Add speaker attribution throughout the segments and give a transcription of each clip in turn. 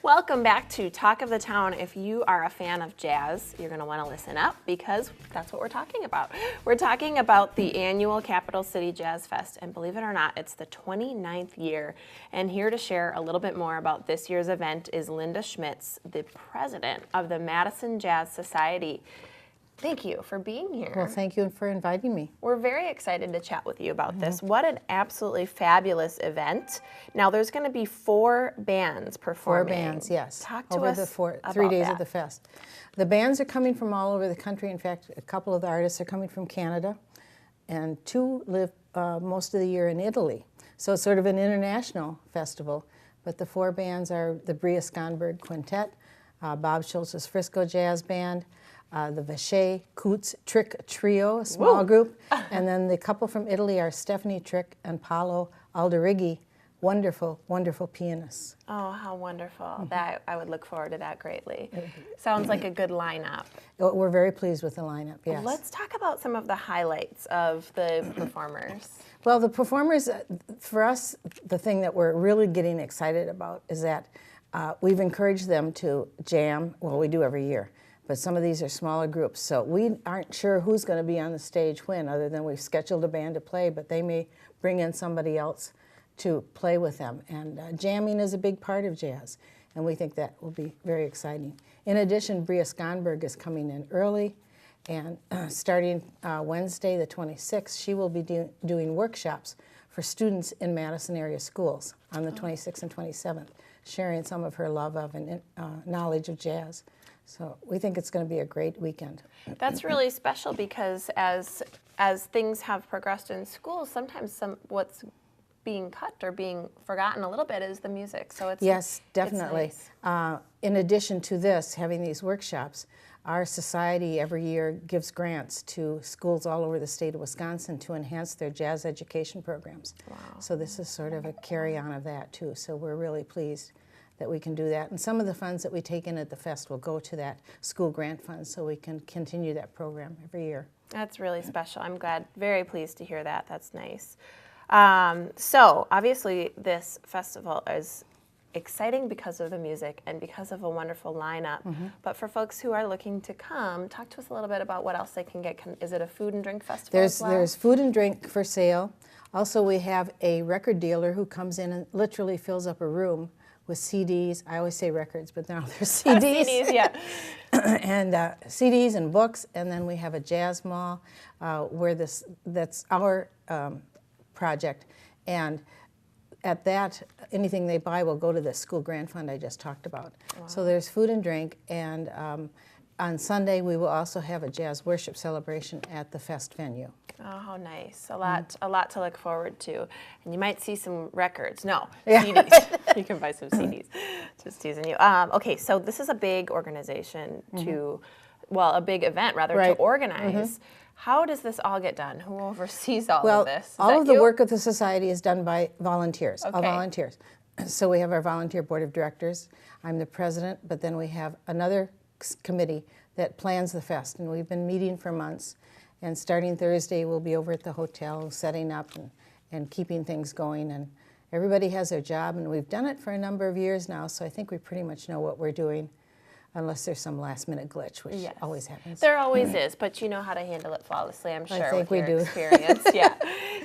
Speaker 1: Welcome back to Talk of the Town. If you are a fan of jazz, you're going to want to listen up because that's what we're talking about. We're talking about the annual Capital City Jazz Fest, and believe it or not, it's the 29th year. And here to share a little bit more about this year's event is Linda Schmitz, the president of the Madison Jazz Society. Thank you for being here.
Speaker 2: Well, thank you for inviting me.
Speaker 1: We're very excited to chat with you about this. What an absolutely fabulous event. Now, there's going to be 4 bands performing.
Speaker 2: 4 bands, yes.
Speaker 1: Talk to
Speaker 2: over
Speaker 1: us
Speaker 2: the
Speaker 1: about
Speaker 2: 3 days
Speaker 1: that.
Speaker 2: of the fest. The bands are coming from all over the country. In fact, a couple of the artists are coming from Canada, and 2 live most of the year in Italy. So it's sort of an international festival. But the 4 bands are the Bria Skonberg Quintet, Bob Schultz's Frisco Jazz Band, the Vache Coots Trick Trio, a small group, and then the couple from Italy are Stephanie Trick and Paolo Alderighi, wonderful, wonderful pianists.
Speaker 1: Oh, how wonderful. That I would look forward to that greatly. Sounds like a good lineup.
Speaker 2: We're very pleased with the lineup, yes.
Speaker 1: Let's talk about some of the highlights of the performers.
Speaker 2: Well, the performers, for us, the thing that we're really getting excited about is that we've encouraged them to jam. Well, we do every year. But some of these are smaller groups, so we aren't sure who's going to be on the stage when, other than we've scheduled a band to play, but they may bring in somebody else to play with them. And jamming is a big part of jazz, and we think that will be very exciting. In addition, Bria Skonberg is coming in early, and starting Wednesday the 26th, she will be doing workshops for students in Madison area schools on the 26th and 27th, sharing some of her love of and knowledge of jazz. So we think it's going to be a great weekend.
Speaker 1: That's really special because as things have progressed in schools, sometimes what's being cut or being forgotten a little bit is the music. So it's
Speaker 2: yes, definitely.
Speaker 1: It's nice.
Speaker 2: In addition to this, having these workshops, our society every year gives grants to schools all over the state of Wisconsin to enhance their jazz education programs.
Speaker 1: Wow.
Speaker 2: So this is sort of a carry-on of that too. So we're really pleased that we can do that. And some of the funds that we take in at the fest will go to that school grant fund so we can continue that program every year.
Speaker 1: That's really special. I'm very pleased to hear that. That's nice. So obviously this festival is exciting because of the music and because of a wonderful lineup. But for folks who are looking to come, talk to us a little bit about what else they can get. Is it a food and drink festival as well?
Speaker 2: There's food and drink for sale. Also, we have a record dealer who comes in and literally fills up a room with CDs. I always say records, but now they're CDs.
Speaker 1: CDs, yeah.
Speaker 2: And CDs and books, and then we have a jazz mall where that's our project. And at that, anything they buy will go to the school grant fund I just talked about. Wow. So there's food and drink, and on Sunday we will also have a jazz worship celebration at the fest venue.
Speaker 1: Oh, how nice. A lot to look forward to. And you might see some records. No,
Speaker 2: Yeah.
Speaker 1: CDs. You can buy some CDs. Just teasing you. Okay, so this is a big organization a big event rather, to organize. How does this all get done? Who oversees all of this? Is
Speaker 2: all of the
Speaker 1: you?
Speaker 2: work of the society is done by volunteers, all
Speaker 1: Okay.
Speaker 2: volunteers. So we have our volunteer board of directors. I'm the president, but then we have another committee that plans the fest, and we've been meeting for months. And starting Thursday, we'll be over at the hotel setting up and keeping things going. And everybody has their job, and we've done it for a number of years now, so I think we pretty much know what we're doing, unless there's some last-minute glitch, which always happens.
Speaker 1: There always is, but you know how to handle it flawlessly, I'm sure,
Speaker 2: think
Speaker 1: with
Speaker 2: we
Speaker 1: your
Speaker 2: do.
Speaker 1: experience. Yeah,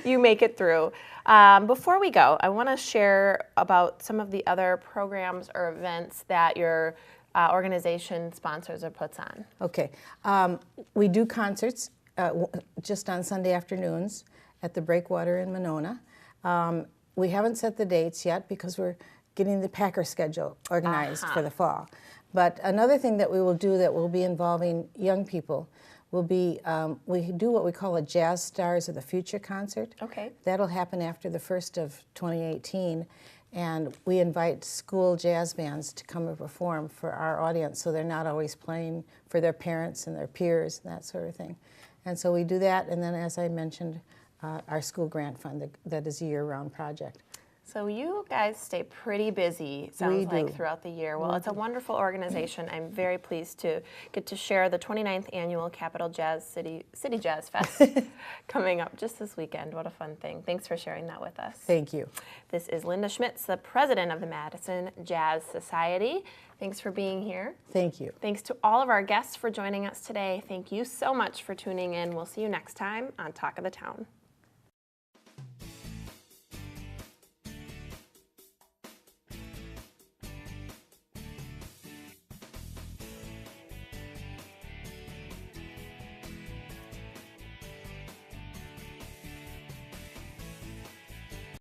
Speaker 1: you make it through. Before we go, I want to share about some of the other programs or events that your organization sponsors or puts on.
Speaker 2: Okay. We do concerts just on Sunday afternoons at the Breakwater in Monona. We haven't set the dates yet because we're getting the Packer schedule organized for the fall. But another thing that we will do that will be involving young people will be, we do what we call a Jazz Stars of the Future concert.
Speaker 1: Okay.
Speaker 2: That'll happen after the 1st of 2018. And we invite school jazz bands to come and perform for our audience, so they're not always playing for their parents and their peers and that sort of thing. And so we do that, and then, as I mentioned, our school grant fund, that is a year-round project.
Speaker 1: So you guys stay pretty busy, sounds
Speaker 2: We
Speaker 1: like,
Speaker 2: do.
Speaker 1: throughout the year. Well, it's a wonderful organization. I'm very pleased to get to share the 29th annual Capital Jazz City Jazz Fest coming up just this weekend. What a fun thing. Thanks for sharing that with us.
Speaker 2: Thank you.
Speaker 1: This is Linda Schmitz, the president of the Madison Jazz Society. Thanks for being here.
Speaker 2: Thank you.
Speaker 1: Thanks to all of our guests for joining us today. Thank you so much for tuning in. We'll see you next time on Talk of the Town.